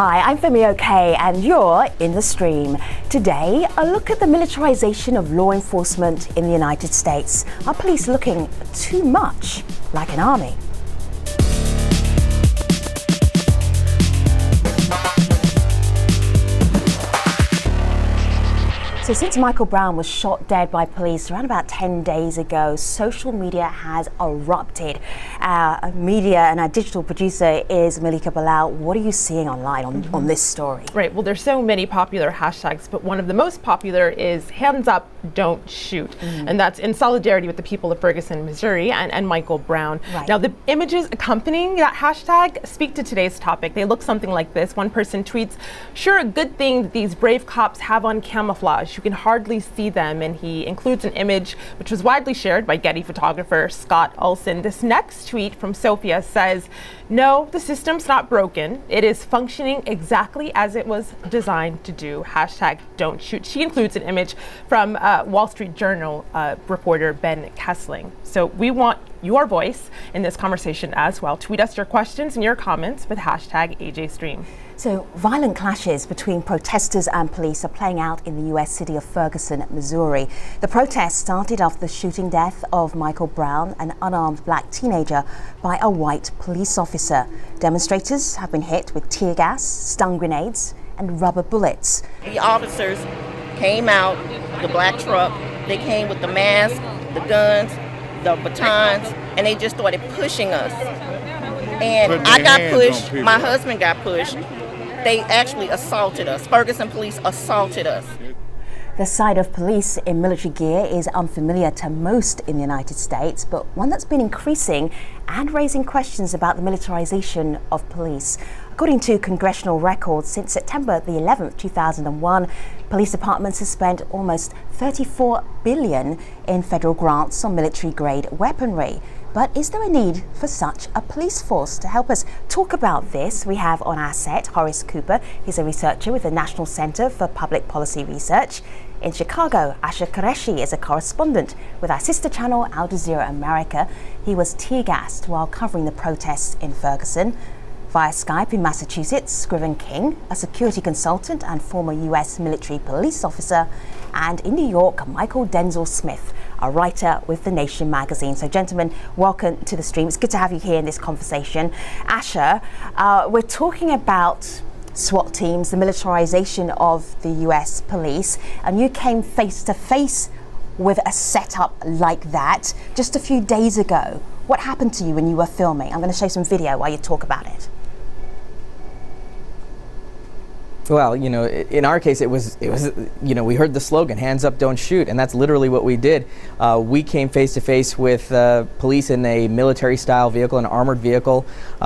Hi, I'm Femi OK, and you're in the stream. Today, a look at the militarization of law enforcement in the United States. Are police looking too much like an army? So since Michael Brown was shot dead by police around about 10 days ago, social media has erupted. Our media and our digital producer is Malika Bilal. What are you seeing online on this story? Right, well, there's so many popular hashtags, but one of the most popular is hands up, don't shoot. And that's in solidarity with the people of Ferguson, Missouri and Michael Brown. Right. Now, the images accompanying that hashtag speak to today's topic. They look something like this. One person tweets, "Sure, a good thing that these brave cops have on camouflage. You can hardly see them," and he includes an image which was widely shared by Getty photographer Scott Olson. This next tweet from Sophia says, "No, the system's not broken. It is functioning exactly as it was designed to do. Hashtag don't shoot." She includes an image from Wall Street Journal reporter Ben Kessling. So we want your voice in this conversation as well. Tweet us your questions and your comments with hashtag AJStream. So violent clashes between protesters and police are playing out in the US city of Ferguson, Missouri. The protest started after the shooting death of Michael Brown, an unarmed black teenager, by a white police officer. Demonstrators have been hit with tear gas, stun grenades, and rubber bullets. The officers came out, the black truck, they came with the mask, the guns, the batons, and they just started pushing us. And I got pushed, my husband got pushed. They actually assaulted us. Ferguson police assaulted us. The sight of police in military gear is unfamiliar to most in the United States, but one that's been increasing and raising questions about the militarization of police. According to congressional records, since September the 11th, 2001, police departments have spent almost $34 billion in federal grants on military-grade weaponry. But is there a need for such a police force? To help us talk about this, we have on our set Horace Cooper. He's a researcher with the National Center for Public Policy Research. In Chicago, Asher Qureshi is a correspondent with our sister channel, Al Jazeera America. He was tear-gassed while covering the protests in Ferguson. Via Skype in Massachusetts, Scriven King, a security consultant and former US military police officer. And in New York, Michael Denzel Smith, a writer with The Nation magazine. So gentlemen, welcome to the stream. It's good to have you here in this conversation. Asher, we're talking about SWAT teams, the militarization of the US police, and you came face to face with a setup like that just a few days ago. What happened to you when you were filming? I'm going to show some video while you talk about it. Well, you know, in our case, it was, you know, we heard the slogan, hands up, don't shoot, and that's literally what we did. We came face to face with police in a military-style vehicle, an armored vehicle,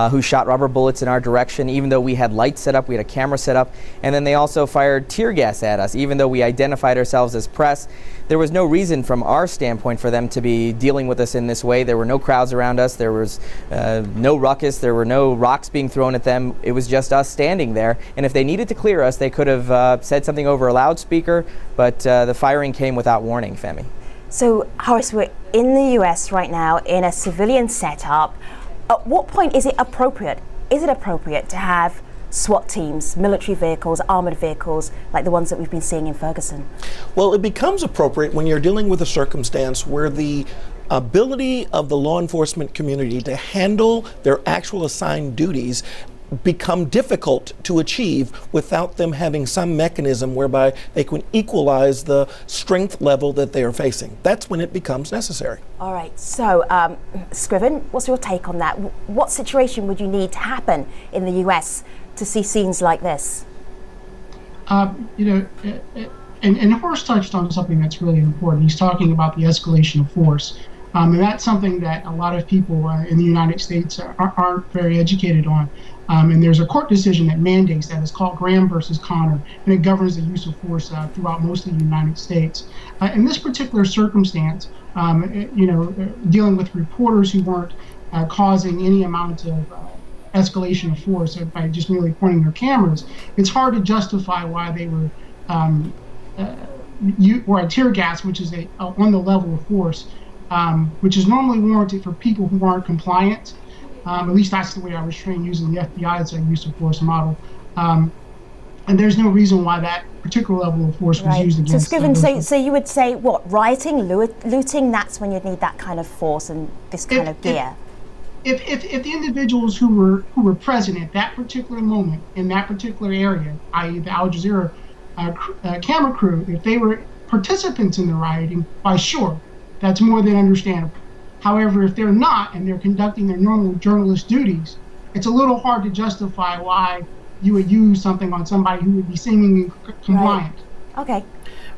who shot rubber bullets in our direction, even though we had lights set up, we had a camera set up, and then they also fired tear gas at us, even though we identified ourselves as press. There was no reason from our standpoint for them to be dealing with us in this way. There were no crowds around us. There was no ruckus. There were no rocks being thrown at them. It was just us standing there. And if they needed to clear us, they could have said something over a loudspeaker, but the firing came without warning, Femi. So, Horace, we're in the US right now in a civilian setup. At what point is it appropriate? Is it appropriate to have SWAT teams, military vehicles, armored vehicles, like the ones that we've been seeing in Ferguson? Well, it becomes appropriate when you're dealing with a circumstance where the ability of the law enforcement community to handle their actual assigned duties become difficult to achieve without them having some mechanism whereby they can equalize the strength level that they are facing. That's when it becomes necessary. All right, so Scriven, what's your take on that? What situation would you need to happen in the US to see scenes like this? You know, and Horace touched on something that's really important. He's talking about the escalation of force. And that's something that a lot of people in the United States aren't very educated on. And there's a court decision that mandates that. It's called Graham versus Connor, and it governs the use of force throughout most of the United States. In this particular circumstance, you know, dealing with reporters who weren't causing any amount of escalation of force by just merely pointing their cameras, it's hard to justify why they were or a tear gas, which is on the level of force, which is normally warranted for people who aren't compliant. At least that's the way I was trained using the FBI as a use of force model. And there's no reason why that particular level of force was used against. So, Scriven, so you would say what, rioting, looting, that's when you'd need that kind of force and this kind of gear? If the individuals who were present at that particular moment in that particular area, i.e. the Al Jazeera camera crew, if they were participants in the rioting, why sure, that's more than understandable. However, if they're not and they're conducting their normal journalist duties, it's a little hard to justify why you would use something on somebody who would be seemingly compliant. Right. Okay.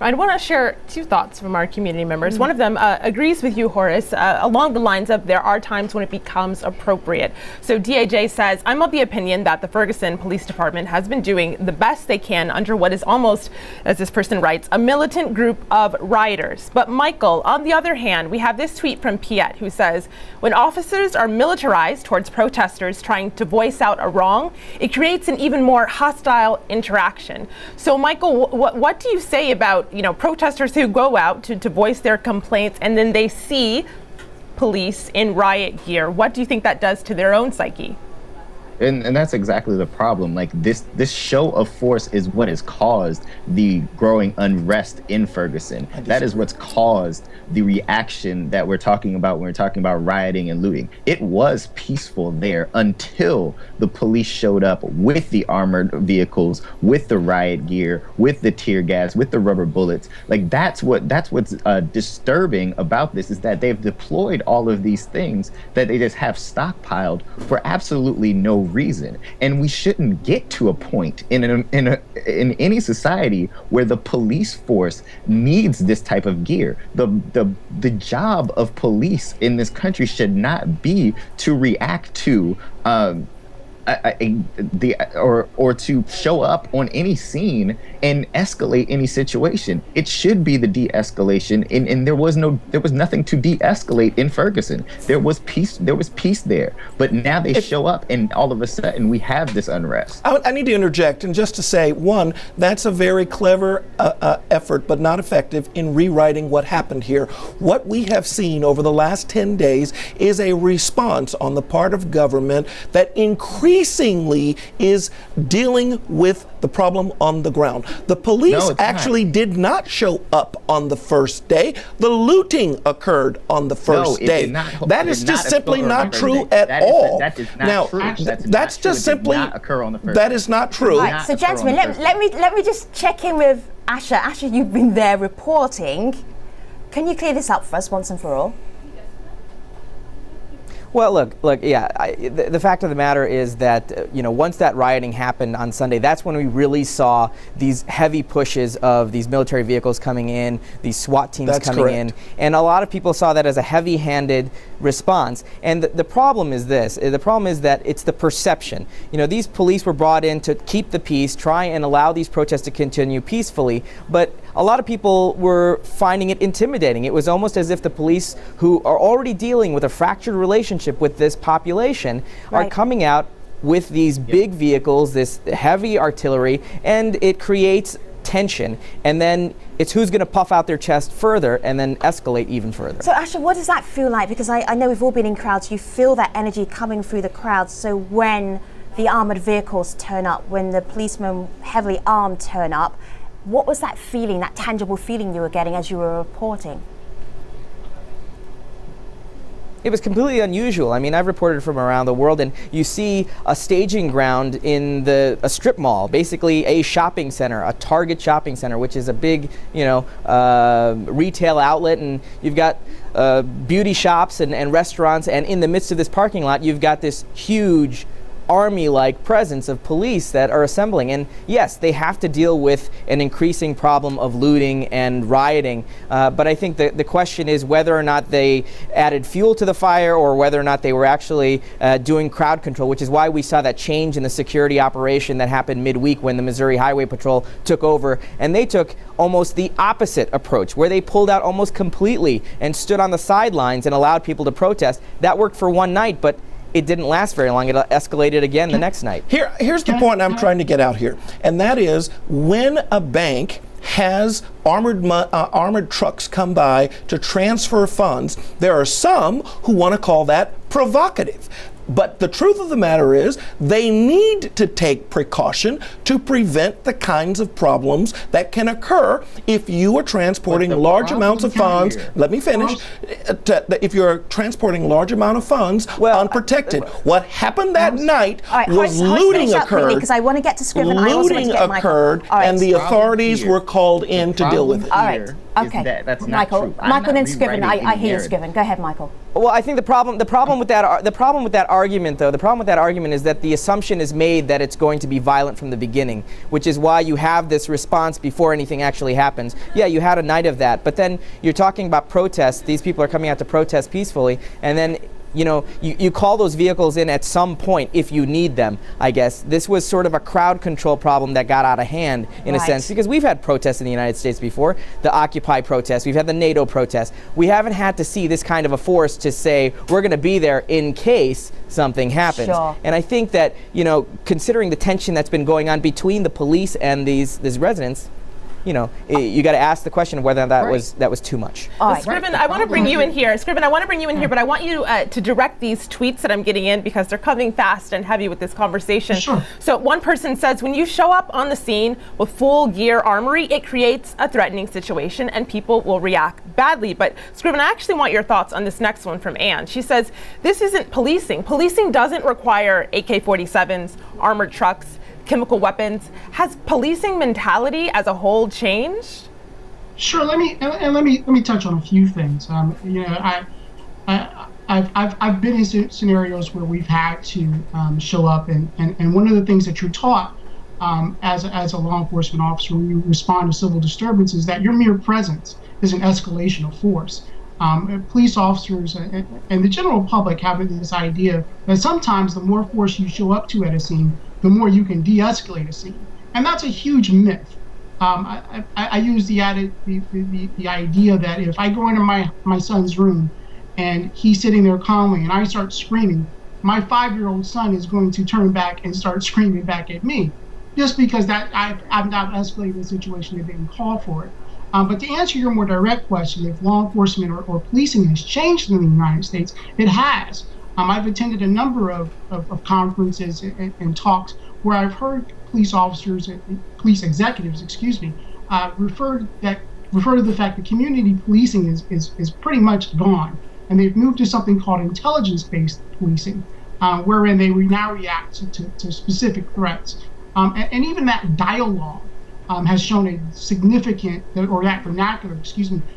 I want to share two thoughts from our community members. One of them agrees with you, Horace, along the lines of there are times when it becomes appropriate. So DAJ says, I'm of the opinion that the Ferguson Police Department has been doing the best they can under what is almost, as this person writes, a militant group of rioters. But Michael, on the other hand, we have this tweet from Piet who says, when officers are militarized towards protesters trying to voice out a wrong, it creates an even more hostile interaction. So Michael, what do you say about protesters who go out to voice their complaints and then they see police in riot gear? What do you think that does to their own psyche? And that's exactly the problem. Like this show of force is what has caused the growing unrest in Ferguson. That is what's caused the reaction that we're talking about when we're talking about rioting and looting. It was peaceful there until the police showed up with the armored vehicles, with the riot gear, with the tear gas, with the rubber bullets. Like that's what's disturbing about this, is that they've deployed all of these things that they just have stockpiled for absolutely no reason. And we shouldn't get to a point in any society where the police force needs this type of gear. The job of police in this country should not be to react to or to show up on any scene and escalate any situation. It should be the de-escalation, and there was nothing to de-escalate in Ferguson. There was peace there, but now they show up, and all of a sudden we have this unrest. I need to interject, and just to say, one, that's a very clever effort, but not effective in rewriting what happened here. What we have seen over the last 10 days is a response on the part of government that increasingly is dealing with the problem on the ground. The police actually did not show up on the first day. The looting occurred on the first day. That is just simply not true at all. That is not true. That's just simply not occur on the first that is not true. Right, so gentlemen, let me just check in with Asha. Asha, you've been there reporting. Can you clear this up for us once and for all? Well, look, yeah, the fact of the matter is that, once that rioting happened on Sunday, that's when we really saw these heavy pushes of these military vehicles coming in, these SWAT teams coming in, and a lot of people saw that as a heavy-handed response. And the problem is this, the problem is that it's the perception. These police were brought in to keep the peace, try and allow these protests to continue peacefully, but a lot of people were finding it intimidating. It was almost as if the police, who are already dealing with a fractured relationship with this population, are coming out with these big vehicles, this heavy artillery, and it creates tension. And then it's who's going to puff out their chest further and then escalate even further. So Asha, what does that feel like? Because I know we've all been in crowds, you feel that energy coming through the crowds. So when the armored vehicles turn up, when the policemen heavily armed turn up, what was that feeling, that tangible feeling you were getting as you were reporting? It was completely unusual. I mean, I've reported from around the world, and you see a staging ground in a strip mall, basically a shopping center, a Target shopping center, which is a big, retail outlet, and you've got beauty shops and restaurants, and in the midst of this parking lot, you've got this huge army-like presence of police that are assembling. And yes, they have to deal with an increasing problem of looting and rioting, but I think the question is whether or not they added fuel to the fire or whether or not they were actually doing crowd control, which is why we saw that change in the security operation that happened midweek when the Missouri Highway Patrol took over, and they took almost the opposite approach, where they pulled out almost completely and stood on the sidelines and allowed people to protest. That worked for one night, but it didn't last very long. It escalated again the next night. Here's the point I'm trying to get out here, and that is when a bank has armored trucks come by to transfer funds, there are some who want to call that provocative. But the truth of the matter is, they need to take precaution to prevent the kinds of problems that can occur if you are transporting large amounts of funds. Let me finish. If you're transporting large amount of funds unprotected. What happened that night was looting occurred. Because I want to get to Scriven. Looting occurred, and the authorities were called in to deal with it. All right. Okay. That's not Michael. true. Michael, then Scriven. I hear you, Scriven. Go ahead, Michael. Well, I think the problem with that argument, though, is that the assumption is made that it's going to be violent from the beginning, which is why you have this response before anything actually happens. Yeah, you had a night of that, but then you're talking about protests. These people are coming out to protest peacefully, and then you call those vehicles in at some point if you need them, I guess. This was sort of a crowd control problem that got out of hand in a sense, because we've had protests in the United States before, the Occupy protests, we've had the NATO protests. We haven't had to see this kind of a force to say we're going to be there in case something happens. Sure. And I think that, considering the tension that's been going on between the police and these residents, you got to ask the question of whether that was too much. Scriven, I want to bring you in here. Scriven, I want to bring you in here, but I want you to direct these tweets that I'm getting in because they're coming fast and heavy with this conversation. Sure. So one person says, when you show up on the scene with full gear armory, it creates a threatening situation and people will react badly. But Scriven, I actually want your thoughts on this next one from Anne. She says, this isn't policing. Policing doesn't require AK-47s, armored trucks, chemical weapons. Has policing mentality as a whole changed? Sure. Let me touch on a few things. I've been in scenarios where we've had to show up, and one of the things that you're taught as a law enforcement officer when you respond to civil disturbance is that your mere presence is an escalation of force. Police officers and the general public have this idea that sometimes the more force you show up to at a scene, the more you can de-escalate a scene, and that's a huge myth. I use the idea that if I go into my son's room and he's sitting there calmly and I start screaming, my 5-year-old son is going to turn back and start screaming back at me, just because that I've not escalated the situation that didn't call for it. But to answer your more direct question, if law enforcement or policing has changed in the United States, it has. I've attended a number of conferences and talks where I've heard police officers, police executives, refer to the fact that community policing is pretty much gone, and they've moved to something called intelligence-based policing, wherein they now react to specific threats, and even that dialogue has shown a significant, or that vernacular,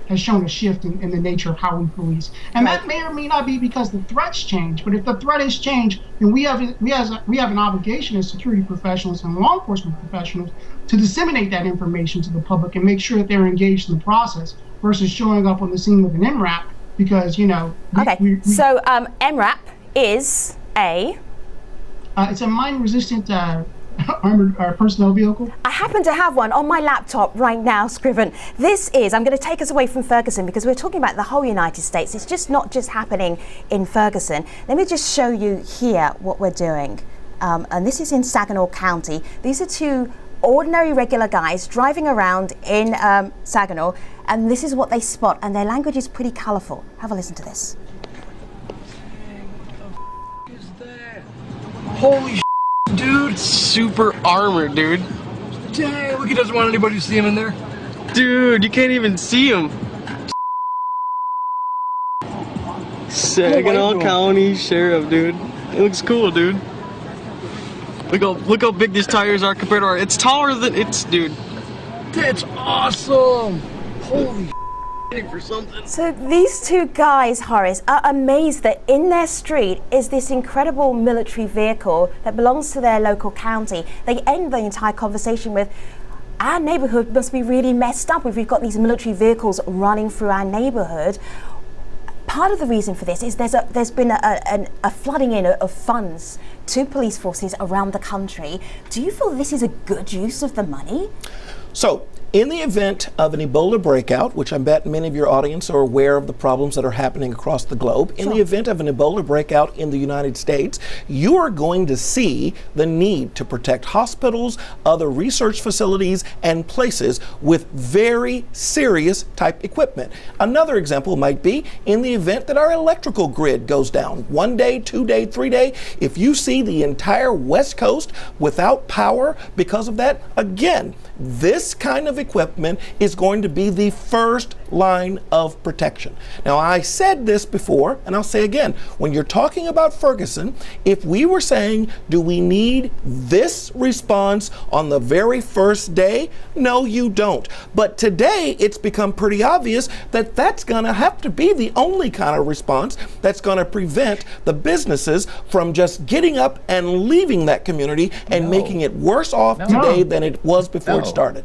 has shown a shift in the nature of how we police. And that may or may not be because the threats change, but if the threat has changed, then we have an obligation as security professionals and law enforcement professionals to disseminate that information to the public and make sure that they're engaged in the process versus showing up on the scene with an MRAP because, So MRAP is a... it's a mine-resistant armored personnel vehicle? I happen to have one on my laptop right now, Scriven. I'm going to take us away from Ferguson because we're talking about the whole United States. It's just not just happening in Ferguson. Let me just show you here what we're doing. And this is in Saginaw County. These are two ordinary regular guys driving around in Saginaw, and this is what they spot, and their language is pretty colorful. Have a listen to this. What is that? Holy shit, dude. It's super armored, dude. Dang, look, he doesn't want anybody to see him in there. Dude, you can't even see him. Saginaw County Sheriff, dude. It looks cool, dude. Look how big these tires are compared to our. It's taller than dude. That's awesome. Holy for something. So these two guys, Horace, are amazed that in their street is this incredible military vehicle that belongs to their local county. They end the entire conversation with, our neighborhood must be really messed up if we've got these military vehicles running through our neighborhood. Part of the reason for this is there's been a flooding in of funds to police forces around the country. Do you feel this is a good use of the money? So In the event of an Ebola breakout, which I bet many of your audience are aware of the problems that are happening across the globe, in the event of an Ebola breakout in the United States, you are going to see the need to protect hospitals, other research facilities, and places with very serious type equipment. Another example might be in the event that our electrical grid goes down 1 day, 2 day, 3 day. If you see the entire West Coast without power because of that, again, this kind of equipment is going to be the first line of protection. Now, I said this before, and I'll say again, when you're talking about Ferguson, if we were saying, do we need this response on the very first day? No, you don't. But today, it's become pretty obvious that that's going to have to be the only kind of response that's going to prevent the businesses from just getting up and leaving that community and making it worse off today than it was before it started.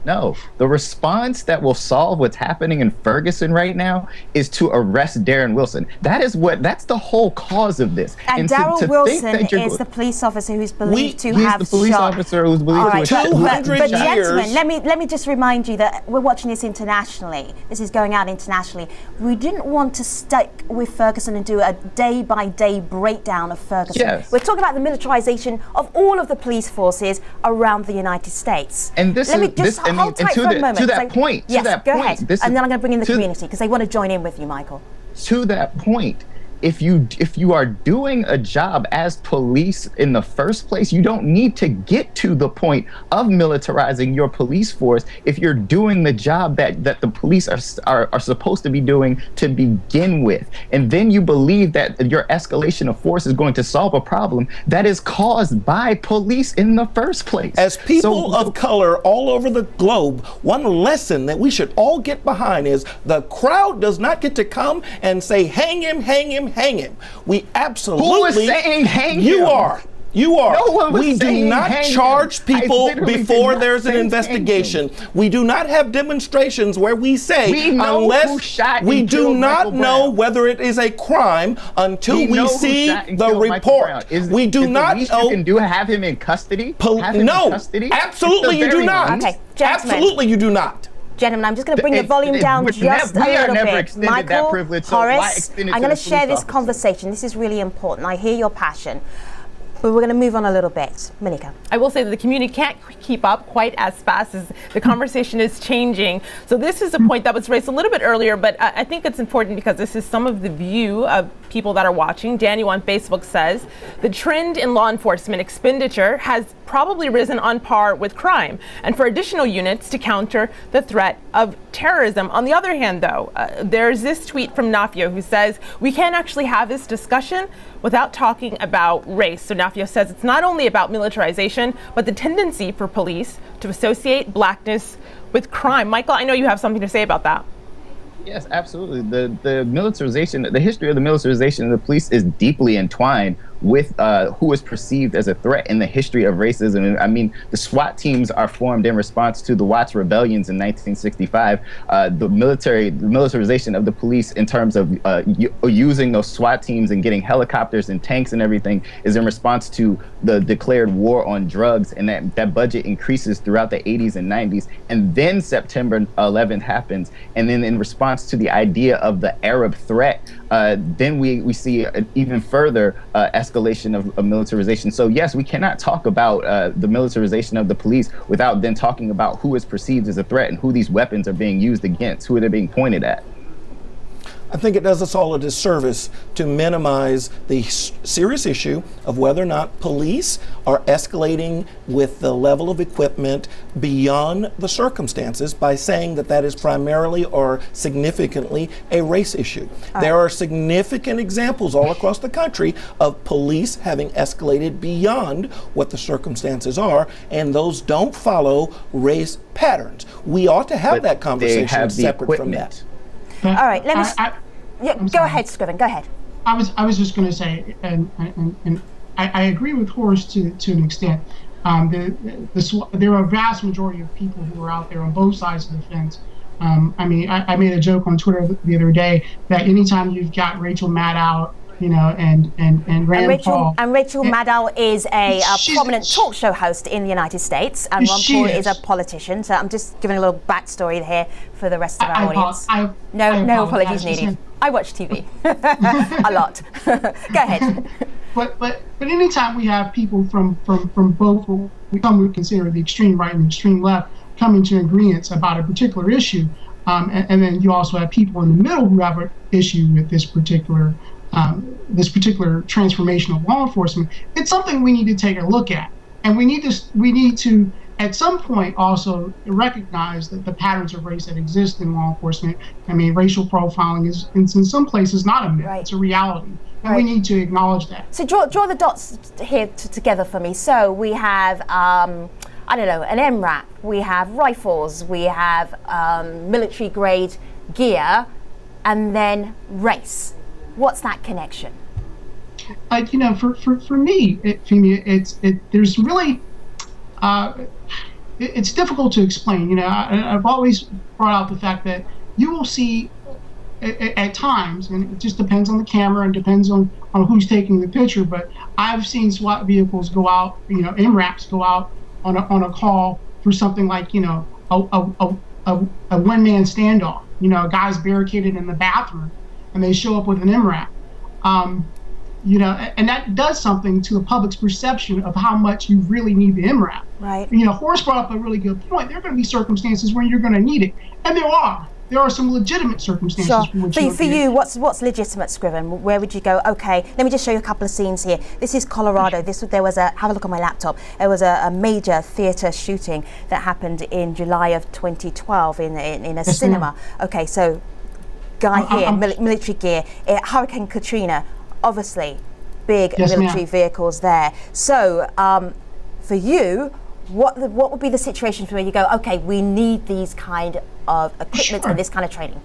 No, the response that will solve what's happening in Ferguson right now is to arrest Darren Wilson. That's the whole cause of this. And Darren Wilson is the police officer who's believed to have He's the police officer who's believed to have shot. But gentlemen, let me just remind you that we're watching this internationally. This is going out internationally. We didn't want to stick with Ferguson and do a day-by-day breakdown of Ferguson. Yes. We're talking about the militarization of all of the police forces around the United States. And this let me is just this, hold tight for a moment. To that point. Yes, to that go point, ahead. And then I'm going to bring in the community because they want to join in with you, Michael. To that point, if you are doing a job as police in the first place, you don't need to get to the point of militarizing your police force if you're doing the job that the police are supposed to be doing to begin with. And then you believe that your escalation of force is going to solve a problem that is caused by police in the first place. As people of color all over the globe, one lesson that we should all get behind is the crowd does not get to come and say, hang him, hang him, hang him. We absolutely. Who was saying hang him? You are. You are. No one was we do saying not hang charge him. people before there's an say investigation. We do not have demonstrations where we say we know unless who shot we and do killed not Michael know Brown. whether it is a crime until we see the report. We do not know. You can have him in custody. No, absolutely you do not. Okay, gentlemen. Absolutely you do not. Gentlemen, I'm just going to bring the volume down just a little bit. Michael, Horace, I'm going to share this conversation. This is really important. I hear your passion. But we're going to move on a little bit. Malika. I will say that the community can't keep up quite as fast as the conversation is changing. So this is a point that was raised a little bit earlier, but I think it's important because this is some of the view of people that are watching. Daniel on Facebook says, the trend in law enforcement expenditure has probably risen on par with crime, and for additional units to counter the threat of terrorism. On the other hand, though, there's this tweet from Nafio who says, we can't actually have this discussion without talking about race. So Nafio says it's not only about militarization, but the tendency for police to associate blackness with crime. Michael, I know you have something to say about that. Yes, absolutely. The militarization, the history of the militarization of the police is deeply entwined with who is perceived as a threat in the history of racism. And I mean, the SWAT teams are formed in response to the Watts rebellions in 1965. The militarization of the police in terms of using those SWAT teams and getting helicopters and tanks and everything is in response to the declared war on drugs, and that budget increases throughout the 80s and 90s. And then September 11th happens, and then in response to the idea of the Arab threat, then we see an even further escalation of militarization. So yes, we cannot talk about the militarization of the police without then talking about who is perceived as a threat and who these weapons are being used against, who they're being pointed at. I think it does us all a disservice to minimize the serious issue of whether or not police are escalating with the level of equipment beyond the circumstances by saying that that is primarily or significantly a race issue. There are significant examples all across the country of police having escalated beyond what the circumstances are, and those don't follow race patterns. We ought to have that conversation separate from that. But all right, let me. Go ahead, Scriven. Go ahead. I was just going to say, and I agree with Horace to an extent. There are a vast majority of people who are out there on both sides of the fence. I mean, I made a joke on Twitter the other day that anytime you've got Rachel Maddow and Rand Paul. And Rachel Maddow is a prominent talk show host in the United States, and Ron Paul is a politician. So I'm just giving a little backstory here for the rest of our audience. No apologies needed. I watch TV a lot. Go ahead. But anytime we have people from both what we would consider the extreme right and the extreme left coming to agreements about a particular issue, and then you also have people in the middle who have an issue with this particular transformation of law enforcement, it's something we need to take a look at, and we need to at some point also recognize that the patterns of race that exist in law enforcement. I mean, racial profiling is in some places not a myth; it's a reality. And we need to acknowledge that. So draw the dots here together for me. So we have, an MRAP, we have rifles, we have military grade gear, and then race. What's that connection? For me, there's really, it's difficult to explain. I've always brought out the fact that you will see at times, and it just depends on the camera and depends on who's taking the picture, but I've seen SWAT vehicles go out, MRAPs go out on a call for something like, a one-man standoff. A guy's barricaded in the bathroom and they show up with an MRAP. And that does something to the public's perception of how much you really need the MRAP. Right. Horace brought up a really good point. There are going to be circumstances where you're going to need it, and there are some legitimate circumstances. Sure. For you, what's legitimate, Scriven? Where would you go? Okay, let me just show you a couple of scenes here. This is Colorado. Have a look on my laptop. There was a major theater shooting that happened in July of 2012 in a cinema. Okay, so guy here, military gear, Hurricane Katrina, obviously big military vehicles there. So for you, what would be the situation where you go, okay, we need these kind of equipment and this kind of training?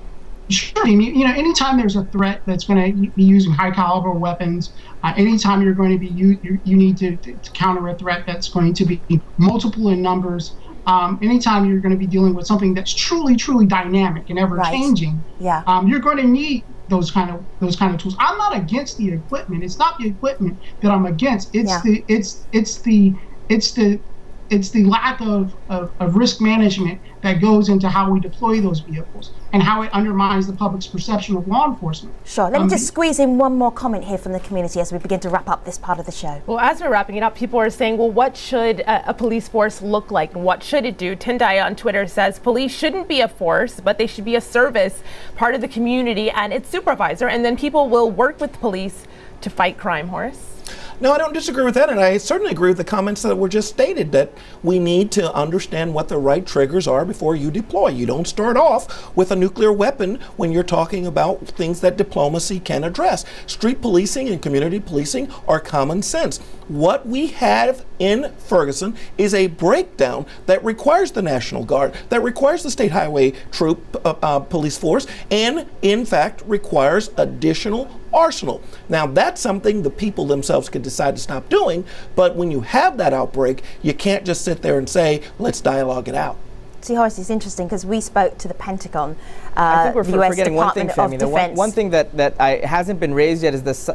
Sure. Anytime there's a threat that's going to be using high caliber weapons, anytime you're going to be you need to counter a threat that's going to be multiple in numbers. Anytime you're going to be dealing with something that's truly dynamic and ever changing, you're going to need those kind of tools. I'm not against the equipment. It's not the equipment that I'm against. It's the lack of risk management that goes into how we deploy those vehicles and how it undermines the public's perception of law enforcement. Sure. Let me just squeeze in one more comment here from the community as we begin to wrap up this part of the show. Well, as we're wrapping it up, people are saying, well, what should a police force look like? What should it do? Tendai on Twitter says police shouldn't be a force, but they should be a service, part of the community and its supervisor, and then people will work with police to fight crime. Horace? No, I don't disagree with that, and I certainly agree with the comments that were just stated, that we need to understand what the right triggers are before you deploy. You don't start off with a nuclear weapon when you're talking about things that diplomacy can address. Street policing and community policing are common sense. What we have in Ferguson is a breakdown that requires the National Guard, that requires the State Highway Troop police force, and in fact requires additional arsenal. Now that's something the people themselves can decide to stop doing, but when you have that outbreak, you can't just sit there and say, let's dialogue it out. See, Horace, it's interesting because we spoke to the Pentagon, I think we're the US forgetting one thing, Department of Femi. Defense. One thing that hasn't been raised yet is this.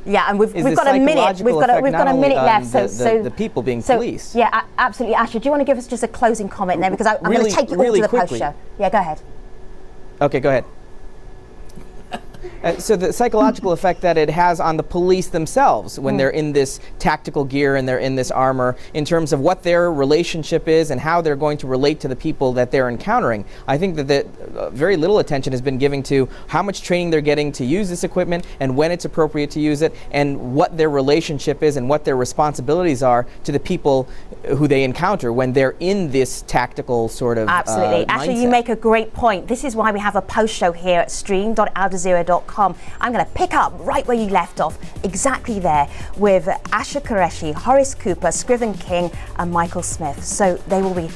Yeah, and we've got a minute. We've got a minute left. So the people being policed. Yeah, absolutely. Asher, do you want to give us just a closing comment there, because I'm going to take you all to the post show. Yeah, go ahead. Okay, go ahead. So the psychological effect that it has on the police themselves when they're in this tactical gear and they're in this armor, in terms of what their relationship is and how they're going to relate to the people that they're encountering. I think that very little attention has been given to how much training they're getting to use this equipment and when it's appropriate to use it and what their relationship is and what their responsibilities are to the people who they encounter when they're in this tactical sort of Absolutely. Asher, you make a great point. This is why we have a post show here at stream.aljazeera.com. I'm going to pick up right where you left off, exactly there, with Asher Qureshi, Horace Cooper, Scriven King, and Michael Smith. So they will be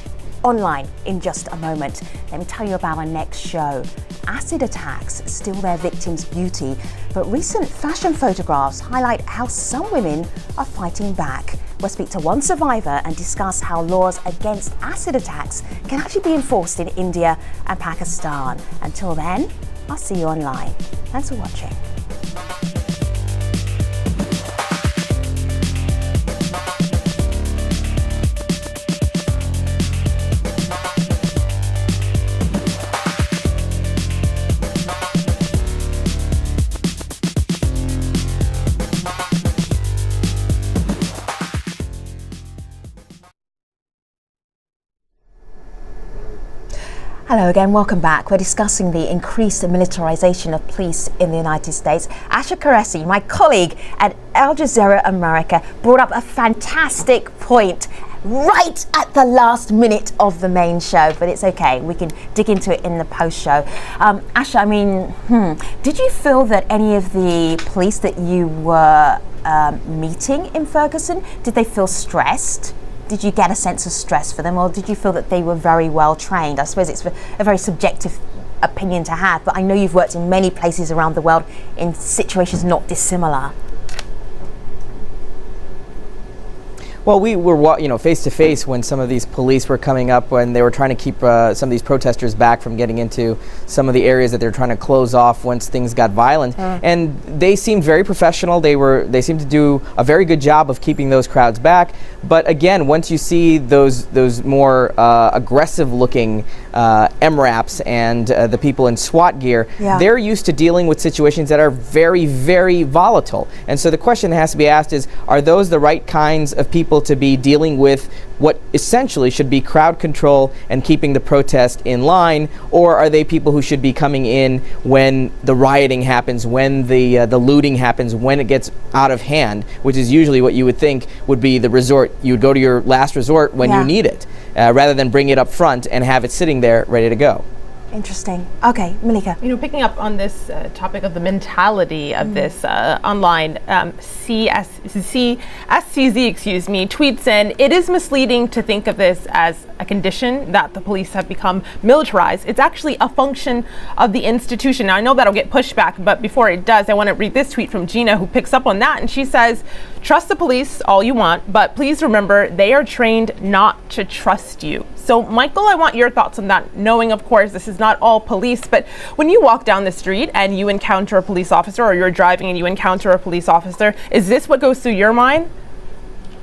online in just a moment. Let me tell you about our next show. Acid attacks steal their victims' beauty, but recent fashion photographs highlight how some women are fighting back. We'll speak to one survivor and discuss how laws against acid attacks can actually be enforced in India and Pakistan. Until then, I'll see you online. Thanks for watching. Hello again, welcome back. We're discussing the increased militarization of police in the United States. Asha Qureshi, my colleague at Al Jazeera America, brought up a fantastic point right at the last minute of the main show, but it's okay, we can dig into it in the post show. Asha, I mean, did you feel that any of the police that you were meeting in Ferguson, did they feel stressed? Did you get a sense of stress for them, or did you feel that they were very well trained? I suppose it's a very subjective opinion to have, but I know you've worked in many places around the world in situations not dissimilar. Well, we were, face to face when some of these police were coming up, when they were trying to keep some of these protesters back from getting into some of the areas that they're trying to close off once things got violent. And they seemed very professional. They seemed to do a very good job of keeping those crowds back. But again, once you see those more aggressive-looking MRAPs and the people in SWAT gear, they're used to dealing with situations that are very, very volatile. And so the question that has to be asked is, are those the right kinds of people to be dealing with what essentially should be crowd control and keeping the protest in line, or are they people who should be coming in when the rioting happens, when the looting happens, when it gets out of hand, which is usually what you would think would be the resort. You would go to your last resort when you need it, rather than bring it up front and have it sitting there ready to go. Interesting. Okay, Malika. Picking up on this topic of the mentality of this online, SCZ, tweets in, it is misleading to think of this as a condition that the police have become militarized. It's actually a function of the institution. Now, I know that'll get pushback, but before it does, I want to read this tweet from Gina, who picks up on that, and she says, trust the police all you want, but please remember they are trained not to trust you. So, Michael, I want your thoughts on that, knowing, of course, this is not all police, but when you walk down the street and you encounter a police officer, or you're driving and you encounter a police officer, is this what goes through your mind?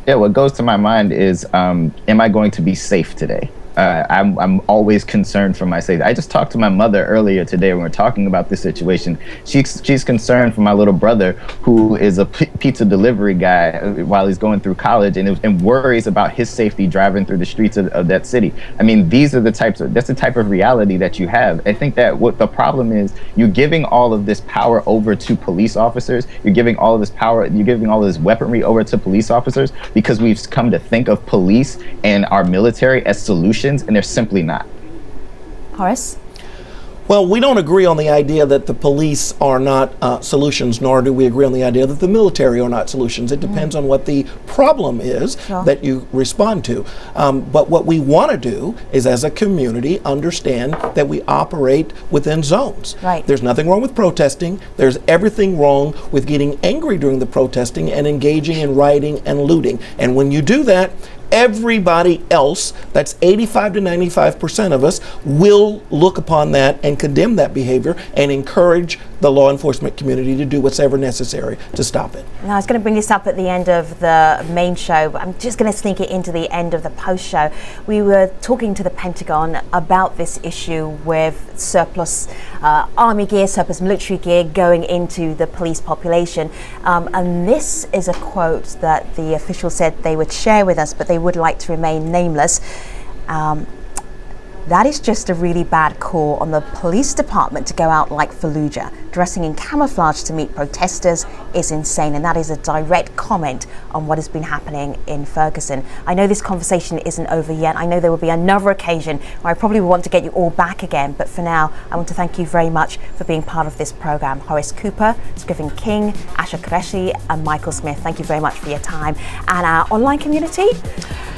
Yeah, what goes to my mind is, am I going to be safe today? I'm always concerned for my safety. I just talked to my mother earlier today when we were talking about this situation. She's concerned for my little brother, who is a pizza delivery guy while he's going through college, and worries about his safety driving through the streets of that city. I mean, that's the type of reality that you have. I think that what the problem is, you're giving all of this power over to police officers. You're giving all of this power, you're giving all of this weaponry over to police officers, because we've come to think of police and our military as solutions, and they're simply not. Horace? Well, we don't agree on the idea that the police are not solutions, nor do we agree on the idea that the military are not solutions. It depends on what the problem is that you respond to. But what we want to do is, as a community, understand that we operate within zones. Right. There's nothing wrong with protesting. There's everything wrong with getting angry during the protesting and engaging in rioting and looting. And when you do that, everybody else, that's 85 to 95% of us, will look upon that and condemn that behavior and encourage the law enforcement community to do whatever necessary to stop it. Now, I was going to bring this up at the end of the main show, but I'm just going to sneak it into the end of the post show. We were talking to the Pentagon about this issue with surplus army gear, surplus military gear going into the police population. And this is a quote that the official said they would share with us, but they would like to remain nameless. That is just a really bad call on the police department to go out like Fallujah. Dressing in camouflage to meet protesters is insane, and that is a direct comment on what has been happening in Ferguson. I know this conversation isn't over yet. I know there will be another occasion where I probably will want to get you all back again, but for now, I want to thank you very much for being part of this program. Horace Cooper, Scriven King, Asha Qureshi, and Michael Smith, thank you very much for your time. And our online community,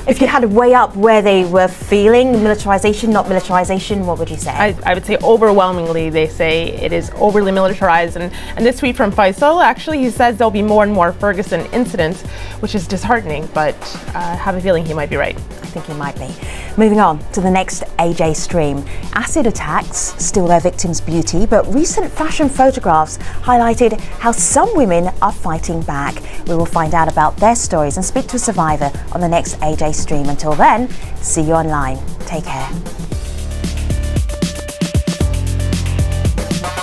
if you had to weigh up where they were feeling, militarization, not militarization, what would you say? I would say overwhelmingly they say it is overly militarized. And this tweet from Faisal, actually, he says there'll be more and more Ferguson incidents, which is disheartening, but I have a feeling he might be right. I think he might be. Moving on to the next AJ stream. Acid attacks steal their victims' beauty, but recent fashion photographs highlighted how some women are fighting back. We will find out about their stories and speak to a survivor on the next AJ stream. Until then, see you online. Take care.